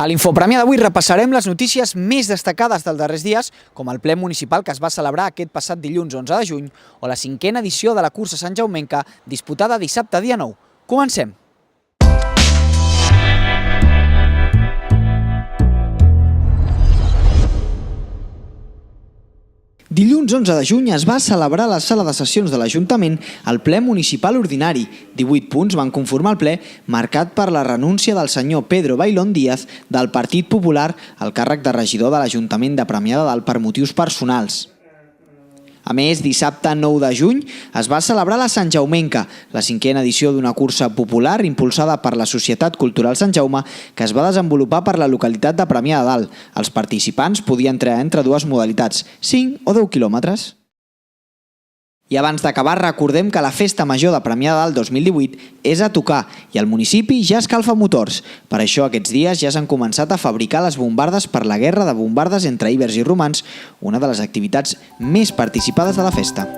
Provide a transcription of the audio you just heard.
A l'Infopremià d'avui repassarem les notícies més destacades dels darrers dies, com el ple municipal que es va celebrar aquest passat dilluns 11 de juny o la 5a edició de la cursa Sant Jaumenca, disputada dissabte dia 9. Comencem! Dilluns 11 de juny es va celebrar a la sala de sessions de l'Ajuntament el ple municipal ordinari. 18 punts van conformar el ple, marcat per la renúncia del senyor Pedro Bailón Díaz del Partit Popular al càrrec de regidor de l'Ajuntament de Premià de Dalt per motius personals. A més, dissabte 9 de juny es va celebrar la Sant Jaumenca, la 5a edició d'una cursa popular impulsada per la Societat Cultural Sant Jaume que es va desenvolupar per la localitat de Premià de Dalt. Els participants podien triar entre dues modalitats, 5 o 10 quilòmetres. I abans d'acabar, recordem que la Festa Major de Premià de Dalt 2018 és a tocar i el municipi ja escalfa motors. Per això aquests dies ja s'han començat a fabricar les bombardes per la guerra de bombardes entre ibers i romans, una de les activitats més participades de la festa.